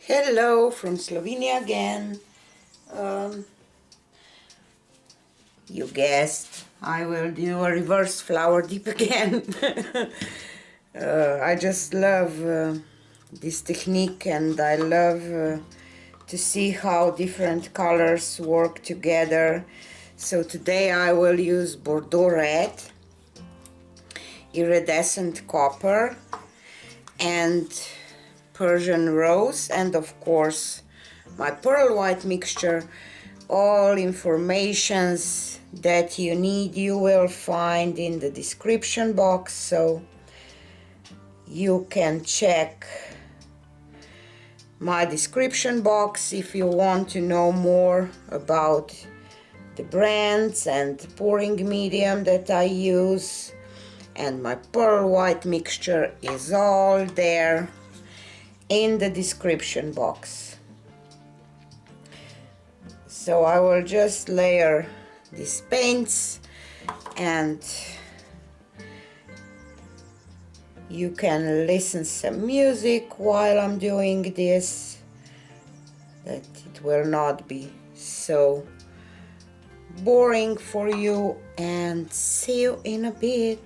Hello from Slovenia again. You guessed, I will do a reverse flower dip again. I just love this technique, and I love to see how different colors work together. So today I will use bordeaux red, iridescent copper, and Persian rose, and of course my pearl white mixture. All informations that you need you will find in the description box, so you can check my description box if you want to know more about the brands and pouring medium that I use. And my pearl white mixture is all there in the description box. So I will just layer these paints, and you can listen some music while I'm doing this, that it will not be so boring for you, and see you in a bit.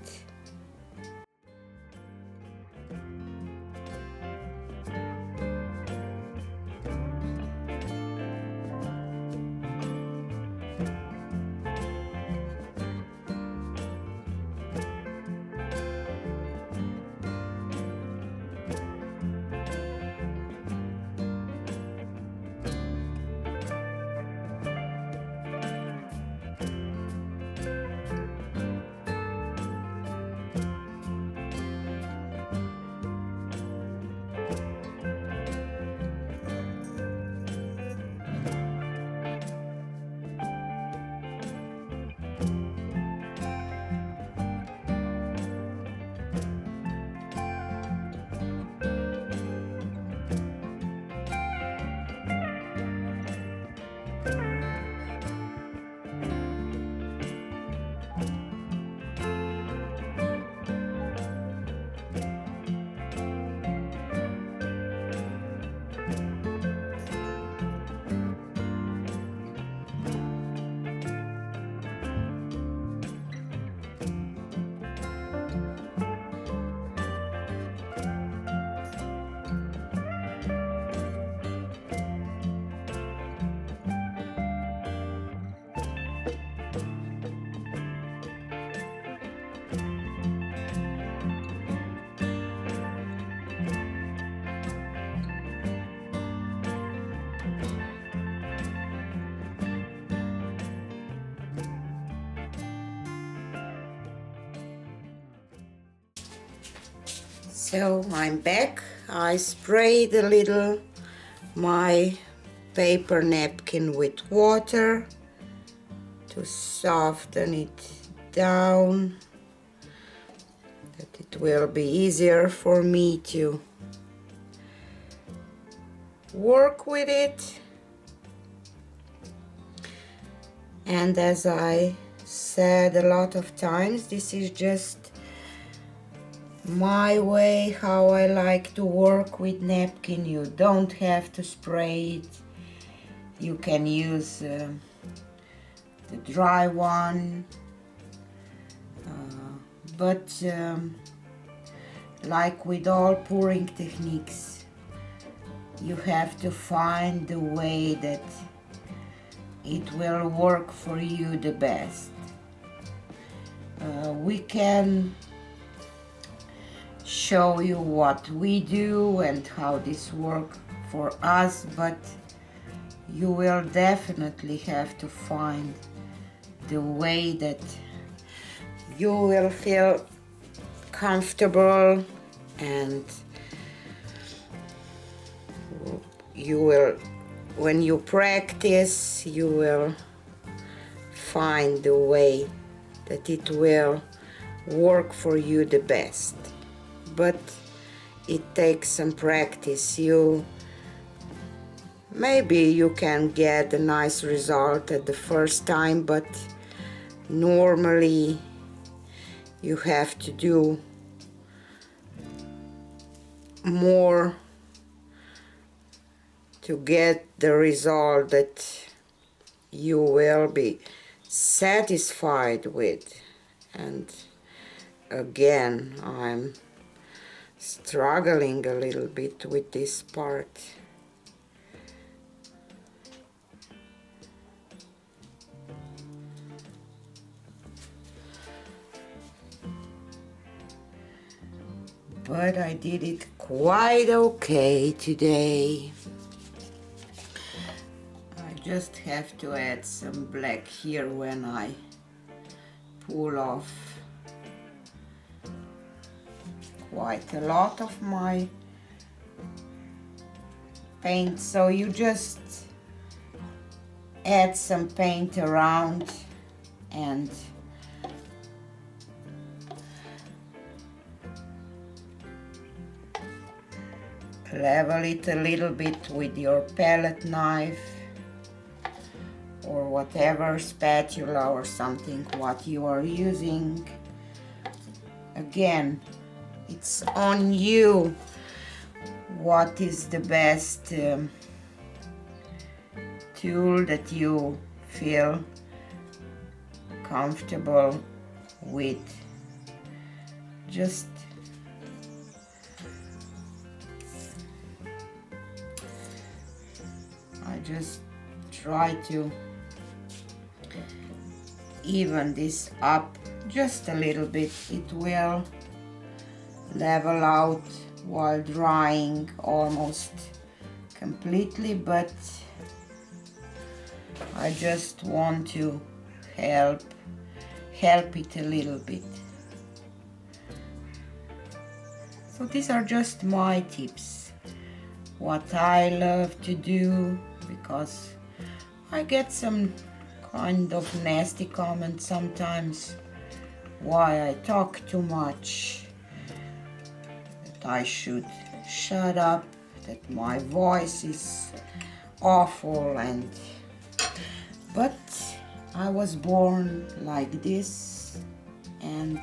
So I'm back. I sprayed a little my paper napkin with water to soften it down, that it will be easier for me to work with it. And as I said a lot of times, this is just my way, how I like to work with napkin. You don't have to spray it. You can use the dry one, but like with all pouring techniques, you have to find the way that it will work for you the best. We can show you what we do and how this works for us, but you will definitely have to find the way that you will feel comfortable, and you will, when you practice, you will find the way that it will work for you the best. But it takes some practice. Maybe you can get a nice result at the first time, but normally you have to do more to get the result that you will be satisfied with. And again, I'm struggling a little bit with this part. But I did it quite okay today. I just have to add some black here when I pull off quite a lot of my paint. So you just add some paint around and level it a little bit with your palette knife or whatever spatula or something what you are using. Again, it's on you what is the best tool that you feel comfortable with. Just I just try to even this up just a little bit. It will level out while drying almost completely, but I just want to help it a little bit. So these are just my tips, what I love to do, because I get some kind of nasty comments sometimes why I talk too much, that I should shut up, that my voice is awful, but I was born like this, and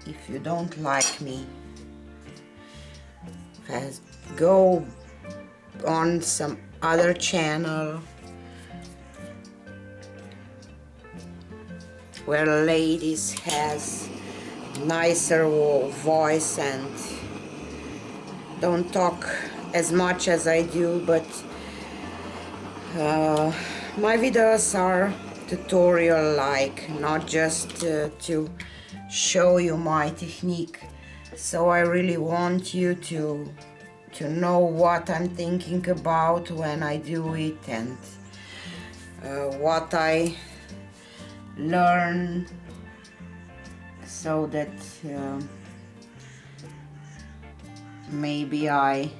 if you don't like me, go on some other channel where ladies has nicer voice and don't talk as much as I do, but my videos are tutorial like, not just to show you my technique. So I really want you to know what I'm thinking about when I do it, and what I learn, so that maybe I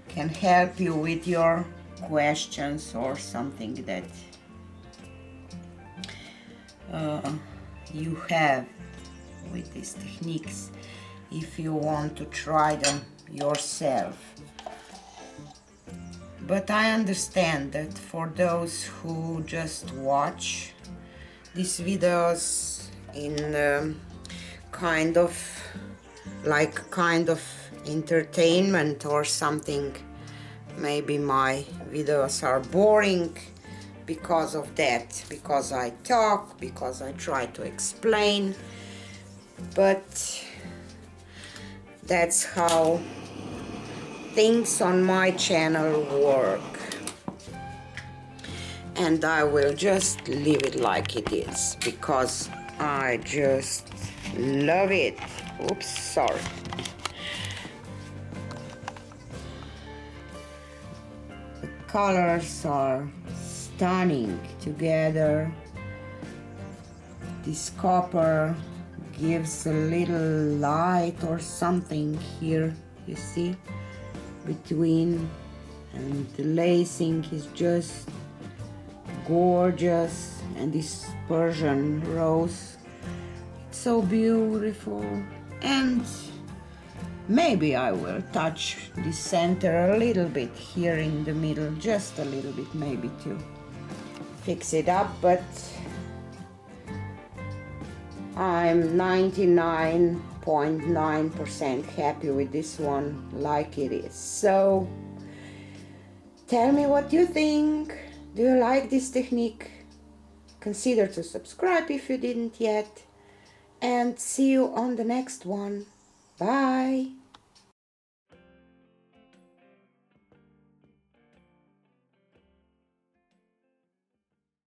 can help you with your questions or something that you have with these techniques, if you want to try them yourself. But I understand that for those who just watch these videos in kind of entertainment or something, maybe my videos are boring because of that, because I talk, because I try to explain, but that's how things on my channel work, and I will just leave it like it is because I just love it. Oops, sorry. The colors are stunning together. This copper gives a little light or something here, you see, between, and the lacing is just gorgeous, and this Persian rose, it's so beautiful. And maybe I will touch the center a little bit here in the middle, just a little bit, maybe to fix it up, but I'm 99 99.9% happy with this one like it is. So tell me what you think. Do you like this technique? Consider to subscribe if you didn't yet, and see you on the next one. Bye.